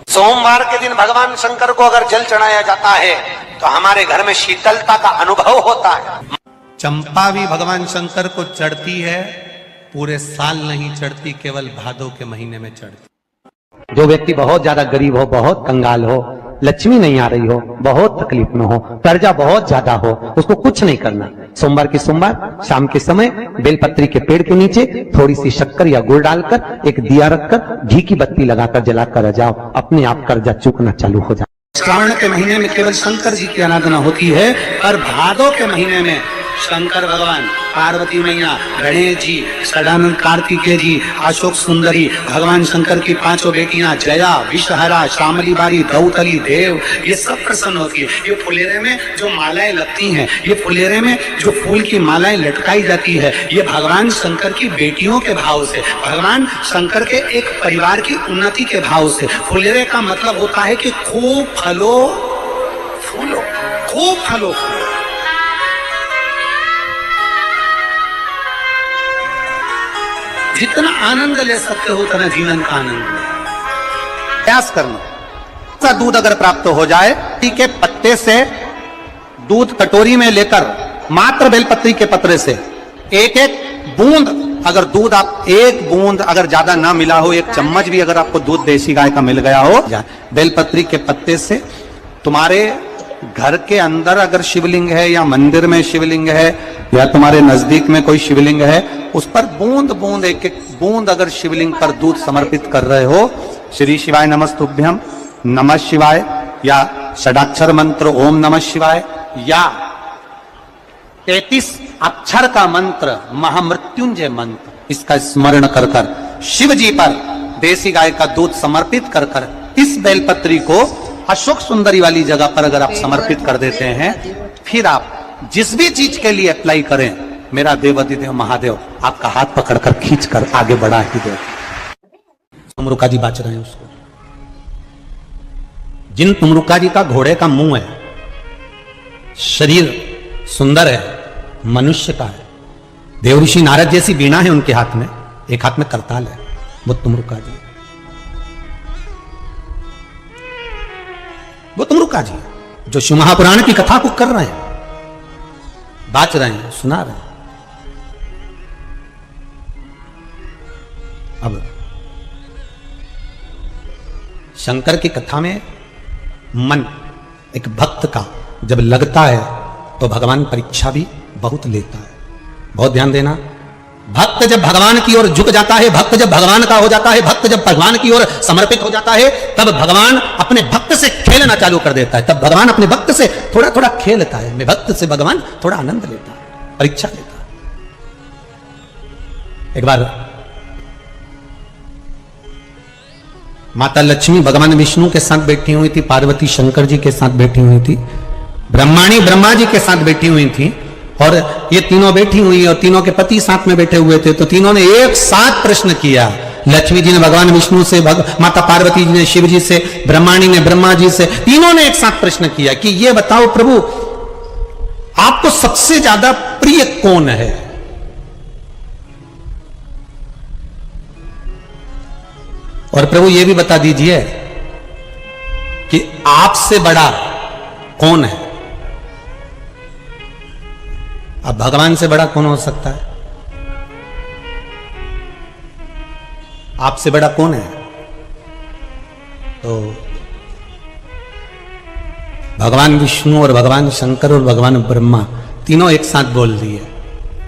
सोमवार के दिन भगवान शंकर को अगर जल चढ़ाया जाता है तो हमारे घर में शीतलता का अनुभव होता है। चंपा भी भगवान शंकर को चढ़ती है, पूरे साल नहीं चढ़ती, केवल भादों के महीने में चढ़ती। जो व्यक्ति बहुत ज्यादा गरीब हो, बहुत कंगाल हो, लक्ष्मी नहीं आ रही हो, बहुत तकलीफ में हो, कर्जा बहुत ज्यादा हो, उसको कुछ नहीं करना। सोमवार की सोमवार शाम के समय बेलपत्री के पेड़ के नीचे थोड़ी सी शक्कर या गुड़ डालकर एक दिया रखकर घी की बत्ती लगाकर जलाकर जाओ, अपने आप कर्जा चूकना चालू हो जाए। श्रावण के महीने में केवल शंकर जी की आराधना होती है और भादों के महीने में शंकर भगवान, पार्वती मैया, गणेश जी, सदानंद कार्तिकेय जी, अशोक सुंदरी, भगवान शंकर की पांचों बेटियां जया, विषहरा, श्यामली बारी, दौतली, देव, ये सब प्रसन्न होती है। ये फुलेरे में जो मालाएं लगती हैं, ये फुलेरे में जो फूल की मालाएं लटकाई जाती है, ये भगवान शंकर की बेटियों के भाव से, भगवान शंकर के एक परिवार की उन्नति के भाव से। फुलेरे का मतलब होता है कि खूब फलो फूलो, खूब फलो फूलो। जितना आनंद ले सकते हो उतना जीवन का आनंद प्रयास करना। दूध अगर प्राप्त हो जाए, के पत्ते से दूध कटोरी में लेकर मात्र बेलपत्री के पत्रे से एक एक बूंद, अगर दूध आप एक बूंद अगर ज्यादा ना मिला हो, एक चम्मच भी अगर आपको दूध देसी गाय का मिल गया हो, बेलपत्री के पत्ते से तुम्हारे घर के अंदर अगर शिवलिंग है या मंदिर में शिवलिंग है या तुम्हारे नजदीक में कोई शिवलिंग है, उस पर बूंद बूंद एक एक बूंद अगर शिवलिंग पर दूध समर्पित कर रहे हो, श्री शिवाय नमस्तुभ्यम, नमः शिवाय या षडाक्षर मंत्र ओम नमः शिवाय या 33 अक्षर का मंत्र महामृत्युंजय मंत्र, इसका स्मरण कर कर शिव जी पर देसी गाय का दूध समर्पित कर कर इस बेलपत्री को अशोक सुंदरी वाली जगह पर अगर आप समर्पित कर देते हैं, फिर आप जिस भी चीज के लिए अप्लाई करें, मेरा देवाधिदेव महादेव आपका हाथ पकड़कर खींचकर आगे बढ़ा ही दे। तुमरुका जी बाच रहे हैं उसको, जिन तुमरुका जी का घोड़े का मुंह है, शरीर सुंदर है, मनुष्य का है, देवऋषि नारद जैसी वीणा है उनके हाथ में, एक हाथ में करताल है, वो तुमरुका जी, वो तुमरुका जी जो शिव महापुराण की कथा को कर रहे हैं, बाच रहे हैं, सुना रहे हैं। अब शंकर की कथा में मन एक भक्त का जब लगता है तो भगवान परीक्षा भी बहुत लेता है। बहुत ध्यान देना, भक्त जब भगवान की ओर झुक जाता है, भक्त जब भगवान का हो जाता है, भक्त जब भगवान की ओर समर्पित हो जाता है, तब भगवान अपने भक्त से खेलना चालू कर देता है। तब भगवान अपने भक्त से थोड़ा थोड़ा खेलता है, मैं भक्त से भगवान थोड़ा आनंद लेता है, परीक्षा लेता है। एक बार माता लक्ष्मी भगवान विष्णु के साथ बैठी हुई थी, पार्वती शंकर जी के साथ बैठी हुई थी, ब्रह्माणी ब्रह्मा जी के साथ बैठी हुई थी, और ये तीनों बैठी हुई और तीनों के पति साथ में बैठे हुए थे। तो तीनों ने एक साथ प्रश्न किया, लक्ष्मी जी ने भगवान विष्णु से, माता पार्वती जी ने शिव जी से, ब्रह्माणी ने ब्रह्मा जी से, तीनों ने एक साथ प्रश्न किया कि ये बताओ प्रभु, आपको सबसे ज्यादा प्रिय कौन है? और प्रभु ये भी बता दीजिए कि आपसे बड़ा कौन है? अब भगवान से बड़ा कौन हो सकता है? आपसे बड़ा कौन है? तो भगवान विष्णु और भगवान शंकर और भगवान ब्रह्मा तीनों एक साथ बोल दिए,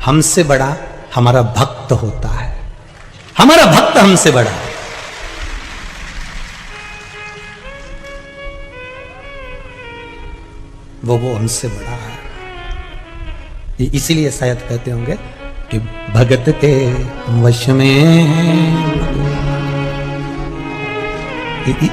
हमसे बड़ा हमारा भक्त होता है, हमारा भक्त हमसे बड़ा है। वो हमसे बड़ा है। इसीलिए शायद कहते होंगे कि भगत के वश में,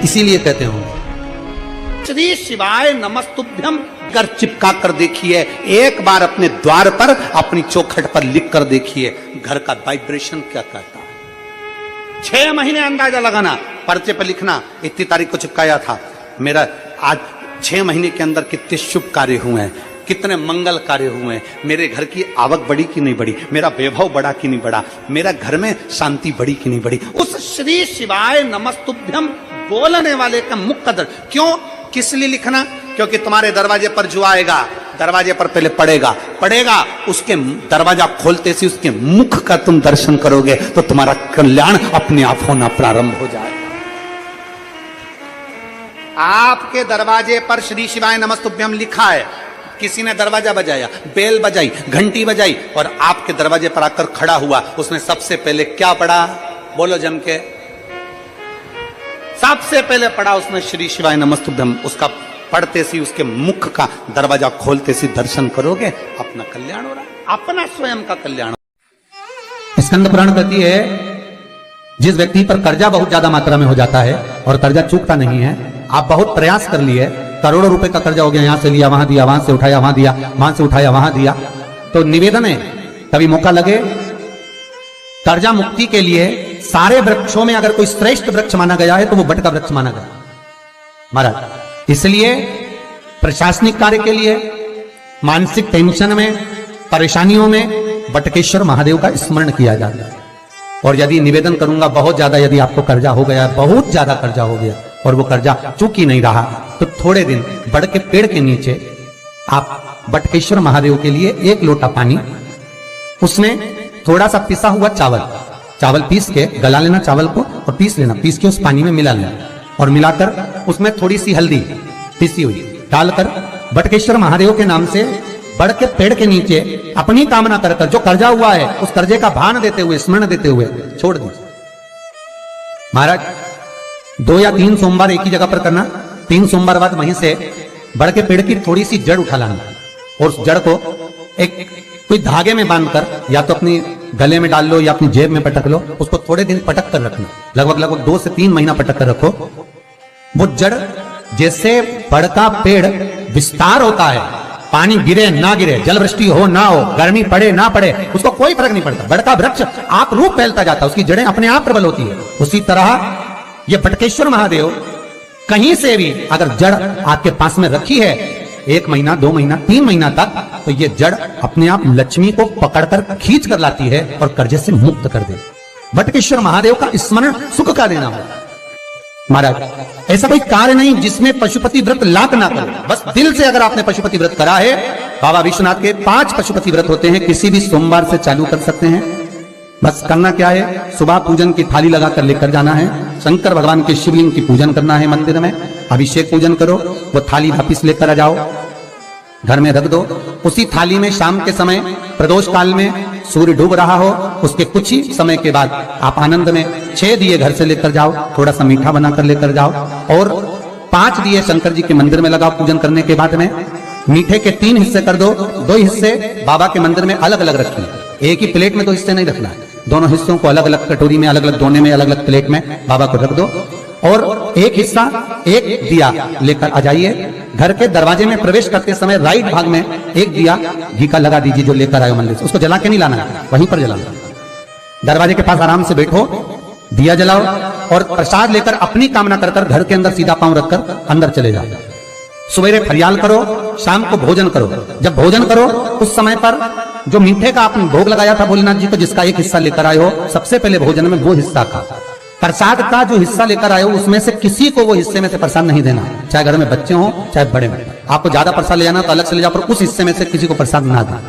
इसीलिए कहते होंगे श्री शिवाय नमस्तुभ्यम कर चिपका कर देखिए, एक बार अपने द्वार पर अपनी चौखट पर लिख कर देखिए, घर का वाइब्रेशन क्या कहता है। 6 महीने अंदाजा लगाना, पर्चे पर लिखना, इतनी तारीख को चिपकाया था, मेरा आज 6 महीने के अंदर कितने शुभ कार्य हुए हैं, कितने मंगल कार्य हुए, मेरे घर की आवक बढ़ी कि नहीं बढ़ी, मेरा वैभव बढ़ा कि नहीं बढ़ा, मेरा घर में शांति बढ़ी कि नहीं बढ़ी। उस श्री शिवाय नमस्तुभ्यम बोलने वाले का मुख का दर्द। क्यों, किस लिए लिखना? क्योंकि तुम्हारे दरवाजे पर जो आएगा, दरवाजे पर पहले पड़ेगा, उसके दरवाजा खोलते से उसके मुख का तुम दर्शन करोगे तो तुम्हारा कल्याण अपने आप होना प्रारंभ हो जाएगा। आपके दरवाजे पर श्री शिवाय नमस्तुभ्यम लिखा है, किसी ने दरवाजा बजाया, बेल बजाई, घंटी बजाई और आपके दरवाजे पर आकर खड़ा हुआ, उसने सबसे पहले क्या पढ़ा? बोलो जम के। सबसे पहले पढ़ा उसने श्री शिवाय नमस्तुभ्यम। उसका पढ़ते सी उसके मुख का दरवाजा खोलते सी दर्शन करोगे, अपना कल्याण हो रहा है, अपना स्वयं का कल्याण। स्कंद पुराण कहती है, जिस व्यक्ति पर कर्जा बहुत ज्यादा मात्रा में हो जाता है और कर्जा चूकता नहीं है, आप बहुत प्रयास कर लिए, करोड़ों रुपए का कर्जा हो गया, यहां से लिया वहां दिया, वहां से उठाया वहां दिया, वहां से उठाया वहां दिया, तो निवेदन है कभी मौका लगे कर्जा मुक्ति के लिए सारे वृक्षों में अगर कोई श्रेष्ठ वृक्ष माना गया है तो वो बट का वृक्ष माना गया महाराज। इसलिए प्रशासनिक कार्य के लिए, मानसिक टेंशन में, परेशानियों में बटकेश्वर महादेव का स्मरण किया जाता है। और यदि निवेदन करूंगा बहुत ज्यादा, यदि आपको कर्जा हो गया, बहुत ज्यादा कर्जा हो गया और वो कर्जा चूक ही नहीं रहा, तो थोड़े दिन बड़ के पेड़ के नीचे आप बटकेश्वर महादेव के लिए 1 लोटा पानी, उसमें थोड़ा सा पिसा हुआ चावल पीस के गला लेना, चावल को और पीस लेना, पीस के उस पानी में मिला लेना और मिलाकर उसमें थोड़ी सी हल्दी पीसी हुई डालकर बटकेश्वर महादेव के नाम से बड़ के पेड़ के नीचे अपनी कामना कर जो कर्जा हुआ है उस कर्जे का भान देते हुए, स्मरण देते हुए छोड़ दीजिए। महाराज 2 या 3 सोमवार एक ही जगह पर करना, 3 सोमवार बाद वहीं से बड़ के पेड़ की थोड़ी सी जड़ उठा लाना और उस जड़ को एक कोई धागे में बांधकर या तो अपनी गले में डाल लो या अपनी जेब में पटक लो, उसको थोड़े दिन पटक कर रखना, लगभग 2 से 3 महीना पटक कर रखो। वो जड़ जैसे बड़ का पेड़ विस्तार होता है, पानी गिरे ना गिरे, जल वृष्टि हो ना हो, गर्मी पड़े ना पड़े, उसको कोई फर्क नहीं पड़ता, बड़ का वृक्ष आप रूप फैलता जाता है, उसकी जड़ें अपने आप प्रबल होती है। उसी तरह ये बटकेश्वर महादेव कहीं से भी अगर जड़ आपके पास में रखी है 1 महीना, 2 महीना, 3 महीना तक, तो ये जड़ अपने आप लक्ष्मी को पकड़कर खींच कर लाती है और कर्जे से मुक्त कर दे। बटकेश्वर महादेव का स्मरण सुख का देना होगा। महाराज ऐसा कोई कार्य नहीं जिसमें पशुपति व्रत लाख ना करो, बस दिल से अगर आपने पशुपति व्रत करा है, बाबा विश्वनाथ के 5 पशुपति व्रत होते हैं, किसी भी सोमवार से चालू कर सकते हैं। बस करना क्या है, सुबह पूजन की थाली लगाकर लेकर जाना है, शंकर भगवान के शिवलिंग की पूजन करना है, मंदिर में अभिषेक पूजन करो, वो थाली वापिस लेकर आ जाओ, घर में रख दो। उसी थाली में शाम के समय प्रदोष काल में सूर्य डूब रहा हो, उसके कुछ ही समय के बाद आप आनंद में 6 दिए घर से लेकर जाओ, थोड़ा सा मीठा बनाकर लेकर जाओ और 5 दिए शंकर जी के मंदिर में लगाओ। पूजन करने के बाद में मीठे के 3 हिस्से कर दो, 2 हिस्से बाबा के मंदिर में अलग अलग रखिए, एक ही प्लेट में 2 हिस्से नहीं रखना, दोनों हिस्सों को अलग अलग कटोरी में, अलग अलग दोने में, अलग अलग प्लेट में बाबा को रख दो और एक हिस्सा, एक दिया लेकर आ जाइए। घर के दरवाजे में प्रवेश करते समय राइट भाग में एक दिया घी का लगा दीजिए, जो लेकर आए मंदिर से, उसको जला के नहीं लाना है, वहीं पर जलाना। दरवाजे के पास आराम से बैठो, दिया जलाओ और प्रसाद लेकर अपनी कामना कर घर के अंदर सीधा पांव रखकर अंदर चले जाओ। सवेरे फरियाल करो, शाम को भोजन करो। जब भोजन करो उस समय पर जो मीठे का आपने भोग लगाया था भोलेनाथ जी को, जिसका एक हिस्सा लेकर आए हो, सबसे पहले भोजन में वो हिस्सा खा। प्रसाद का जो हिस्सा लेकर आए हो उसमें से किसी को वो हिस्से में से प्रसाद नहीं देना, चाहे घर में बच्चे हो चाहे बड़े में। आपको ज्यादा प्रसाद ले जाना तो अलग से ले जाओ, पर उस हिस्से में से किसी को प्रसाद ना देना।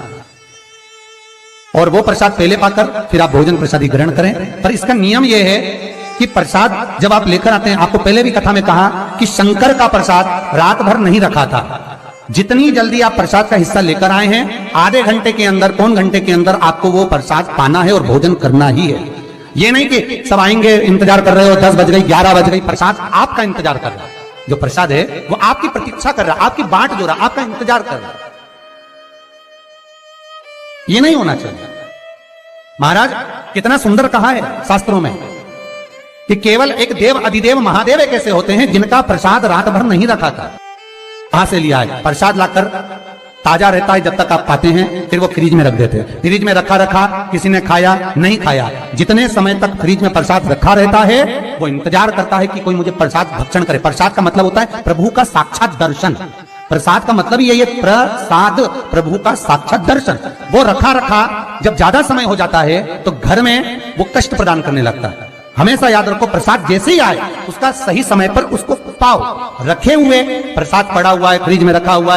और वो प्रसाद पहले पाकर फिर आप भोजन प्रसादी ग्रहण करें। पर इसका नियम यह है कि प्रसाद जब आप लेकर आते हैं, आपको पहले भी कथा में कहा कि शंकर का प्रसाद रात भर नहीं रखा था। जितनी जल्दी आप प्रसाद का हिस्सा लेकर आए हैं, आधे घंटे के अंदर, पौन घंटे के अंदर आपको वो प्रसाद पाना है और भोजन करना ही है। ये नहीं कि सब आएंगे, इंतजार कर रहे हो, 10 बज गई, 11 बज गई, प्रसाद आपका इंतजार कर रहा है। जो प्रसाद है वो आपकी प्रतीक्षा कर रहा है, आपकी बाट जो रहा, आपका इंतजार कर रहा है। ये नहीं होना चाहिए। महाराज कितना सुंदर कहा है शास्त्रों में कि केवल एक देव अधिदेव महादेव एक ऐसे होते हैं जिनका प्रसाद रात भर नहीं रखा था। कहां से लिया है? प्रसाद लाकर ताजा रहता है जब तक आप पाते हैं, फिर वो फ्रिज में रख देते हैं। फ्रिज में रखा किसी ने खाया नहीं खाया, जितने समय तक फ्रिज में प्रसाद रखा रहता है वो इंतजार करता है कि कोई मुझे प्रसाद भक्षण करे। प्रसाद का मतलब होता है प्रभु का साक्षात दर्शन। प्रसाद का मतलब यही है, प्रसाद, प्रभु का साक्षात दर्शन। वो रखा जब ज्यादा समय हो जाता है तो घर में वो कष्ट प्रदान करने लगता है। हमेशा याद रखो, प्रसाद जैसे ही आए उसका सही समय पर उसको पाओ। रखे हुए प्रसाद पड़ा हुआ है, फ्रिज में रखा हुआ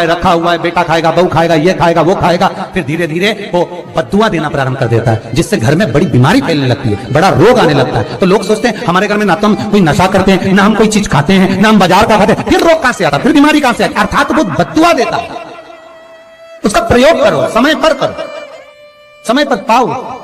है, बेटा खाएगा, बहू खाएगा, ये खाएगा, वो खाएगा, फिर धीरे धीरे वो बद्दुआ देना प्रारंभ कर देता है, जिससे घर में बड़ी बीमारी फैलने लगती है, बड़ा रोग आने लगता है। तो लोग सोचते हैं हमारे घर में ना तो हम कोई नशा करते हैं, ना हम कोई चीज खाते हैं, ना हम बाजार का खाते हैं, फिर रोग कहां से आता, फिर बीमारी कहां से आती? अर्थात वो बद्दुआ देता है। उसका प्रयोग करो, समय पर करो, समय पर पाओ।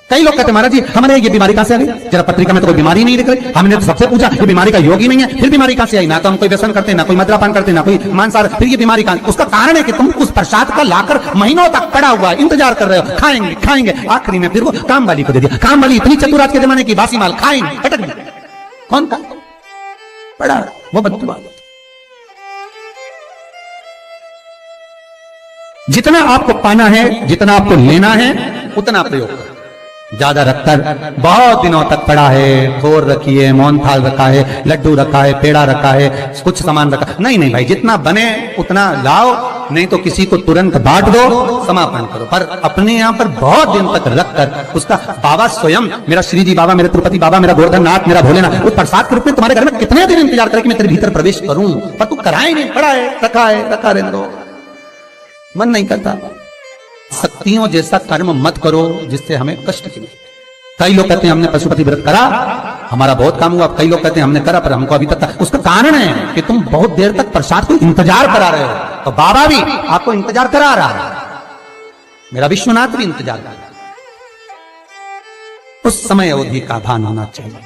कई लोग कहते हैं महाराज जी हमारे ये बीमारी कहां से आ गई? जरा पत्रिका में तो कोई बीमारी नहीं दिख रही। हमने तो सबसे पूछा ये बीमारी का योग ही नहीं है, फिर बीमारी कहां से आई? ना तो हम कोई व्यसन करते, ना कोई मद्यपान करते, ना कोई मांसाहार, फिर ये बीमारी कहां? उसका कारण है कि तुम उस प्रसाद का लाकर महीनों तक पड़ा हुआ है, इंतजार कर रहे हो, खाएंगे खाएंगे, आखिरी में फिर वो काम वाली को दे दिया। काम वाली इतनी चतुर आज के जमाने की, बासी माल खाएंगे, अटक गई। कौन का पड़ा? वो बद्दुआ। जितना आपको पाना है, जितना आपको लेना है, उतना प्रयोग करो। ज्यादा रखकर बहुत दिनों तक पड़ा है, खोर रखी है, मोहन थाल रखा है, लड्डू रखा है, पेड़ा रखा है, कुछ सामान रखा, नहीं भाई, जितना बने उतना लाओ, नहीं तो किसी को तुरंत बांट दो, समापन करो। पर अपने यहाँ पर बहुत दिन तक रखकर उसका बाबा स्वयं, मेरा श्री जी बाबा, मेरा तिरुपति बाबा, मेरा गोवर्धननाथ, मेरा भोलेनाथ, उस प्रसाद के रूप में तुम्हारे घर में कितने दिन इंतजार करे कि मैं तेरे भीतर प्रवेश करूं, पर तू कराए नहीं, पड़ा है, रखा रहने दो, मन नहीं करता। शक्तियों जैसा कर्म मत करो जिससे हमें कष्ट मिले। कई लोग कहते हैं हमने पशुपति व्रत करा, हमारा बहुत काम हुआ। कई लोग कहते हैं हमने करा पर हमको अभी तक, उसका कारण है कि तुम बहुत देर तक प्रसाद को इंतजार करा रहे हो। तो बाबा भी आपको इंतजार करा रहा है, मेरा विश्वनाथ भी इंतजार कर रहा है। उस समय अवधि का भान होना चाहिए।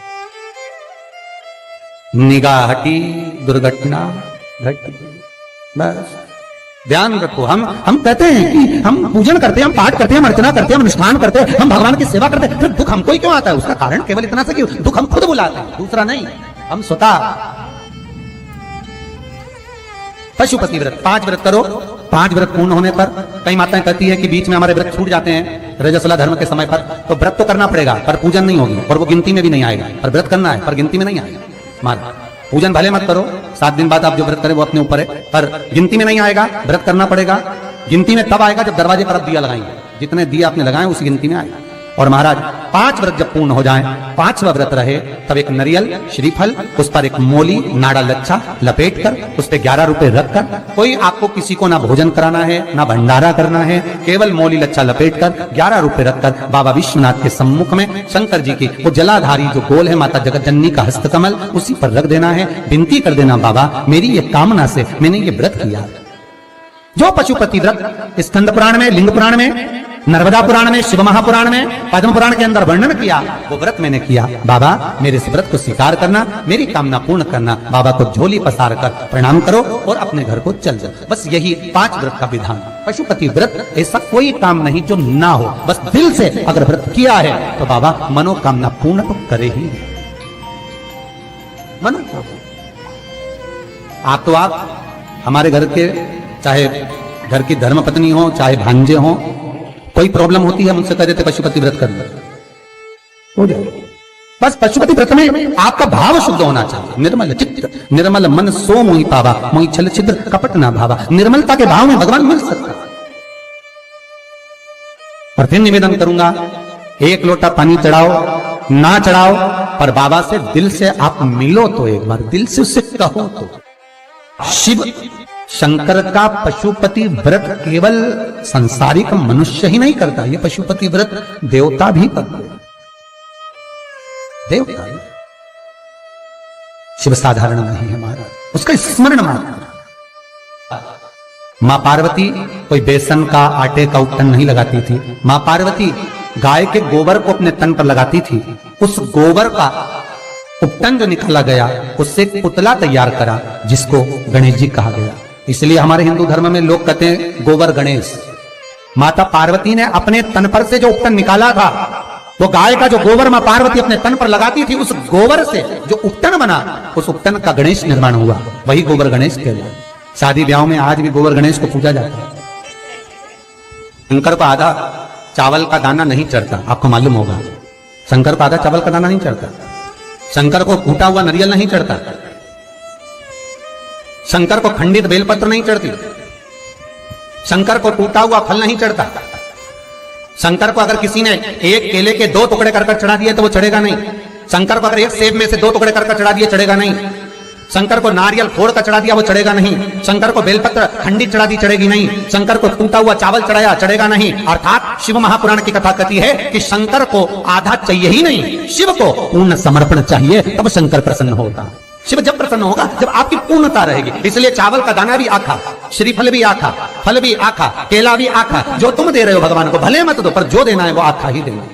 निगाह हटी, दुर्घटना घटी, बस ध्यान रखो। हम कहते हैं कि हम पूजन करते हैं, हम पाठ करते हैं, हम अर्चना करते हैं, हम अनुष्ठान करते हैं, हम भगवान की सेवा करते हैं, फिर दुख हमको ही क्यों आता है? उसका कारण केवल इतना सा कि दुख हम खुद बुलाते हैं, दूसरा नहीं। हम स्वतः पशुपति व्रत 5 व्रत करो। 5 व्रत पूर्ण होने पर कई माताएं कहती है कि बीच में हमारे व्रत छूट जाते हैं रजस्वला धर्म के समय पर, तो व्रत तो करना पड़ेगा पर पूजन नहीं होगी और वो गिनती में भी नहीं आएगा। पर व्रत करना है पर गिनती में नहीं आएगा। मारा पूजन भले मत करो, 7 दिन बाद आप जो व्रत करें वो अपने ऊपर है, पर गिनती में नहीं आएगा। व्रत करना पड़ेगा। गिनती में तब आएगा जब दरवाजे पर आप दिया लगाएंगे, जितने दिया आपने लगाए उसी गिनती में आएगा। और महाराज 5 व्रत जब पूर्ण हो जाएं, 5वां व्रत रहे, तब एक नरियल श्रीफल, उस पर एक मोली नाड़ा लच्छा लपेट कर, उस पर 11 रुपए रखकर, कोई आपको किसी को ना भोजन कराना है ना भंडारा करना है, केवल मोली लच्छा लपेट कर 11 रुपए रखकर बाबा विश्वनाथ के सम्मुख में शंकर जी की वो जलाधारी जो गोल है माता जगत जननी का हस्तकमल, उसी पर रख देना है। विनती कर देना, बाबा मेरी ये कामना से मैंने ये व्रत किया। जो पशुपति व्रत स्कंद पुराण में, लिंग पुराण में, नर्मदा पुराण में, शिव महापुराण में, पद्म पुराण के अंदर वर्णन किया, वो व्रत मैंने किया। बाबा मेरे इस व्रत को स्वीकार करना, मेरी कामना पूर्ण करना। बाबा को झोली पसार कर प्रणाम करो और अपने घर को चल जाओ। बस यही 5 व्रत का विधान। पशुपति व्रत ऐसा कोई काम नहीं जो ना हो, बस दिल से अगर व्रत किया है तो बाबा मनोकामना पूर्ण तो करे ही। आप हमारे घर के, चाहे घर की धर्मपत्नी हो, चाहे भांजे हो, कोई प्रॉब्लम होती है मुझसे कह देते पशुपति व्रत कर लो, हो जाए। बस पशुपति व्रत में आपका भाव शुद्ध होना चाहिए। निर्मल चित्त निर्मल मन सो मोहि पावा, मोहि छल छिद्र कपट ना भावा। निर्मलता के भाव में भगवान मिल सकता। और फिर निवेदन करूंगा, 1 लोटा पानी चढ़ाओ ना चढ़ाओ, पर बाबा से दिल से आप मिलो तो एक बार, दिल से उससे कहो तो। शिव शंकर का पशुपति व्रत केवल संसारिक मनुष्य ही नहीं करता, ये पशुपति व्रत देवता भी करते। देवता शिव साधारण नहीं है महाराज, उसका स्मरण मात्र। मां पार्वती कोई बेसन का, आटे का उपटन नहीं लगाती थी। मां पार्वती गाय के गोबर को अपने तन पर लगाती थी। उस गोबर का उपटन जो निकाला गया, उससे एक पुतला तैयार करा जिसको गणेश जी कहा गया। इसलिए हमारे हिंदू धर्म में लोग कहते हैं गोबर गणेश। माता पार्वती ने अपने तन पर से जो उपटन निकाला था, वो गाय का जो गोबर मां पार्वती अपने तन पर लगाती थी, उस गोबर से जो उपटन बना, उस उपटन का गणेश निर्माण हुआ। वही गोबर गणेश कहलाता। शादी ब्याह में आज भी गोबर गणेश को पूजा जाता है। शंकर को आधा चावल का दाना नहीं चढ़ता, आपको मालूम होगा। शंकर को आधा चावल का दाना नहीं चढ़ता। शंकर को कूटा हुआ नारियल नहीं चढ़ता। शंकर को खंडित बेलपत्र नहीं चढ़ती। शंकर को टूटा हुआ फल नहीं चढ़ता। शंकर को अगर किसी ने एक केले के 2 टुकड़े कर चढ़ा दिए तो वो चढ़ेगा नहीं। शंकर को अगर एक सेब में से 2 टुकड़े करके चढ़ा दिए चढ़ेगा नहीं। शंकर को नारियल फोड़ कर चढ़ा दिया वो चढ़ेगा नहीं। शंकर को बेलपत्र खंडी चढ़ा दी चढ़ेगी नहीं। शंकर को टूटा हुआ चावल चढ़ाया चढ़ेगा नहीं। अर्थात शिव महापुराण की कथा कहती है कि शंकर को आधा चाहिए ही नहीं, शिव को पूर्ण समर्पण चाहिए, तब शंकर प्रसन्न होगा। शिव जब प्रसन्न होगा जब आपकी पूर्णता रहेगी। इसलिए चावल का दाना भी आखा, श्रीफल भी आखा, फल भी आखा, केला भी आखा। जो तुम दे रहे हो भगवान को भले मत दो, पर जो देना है वो आखा ही देना।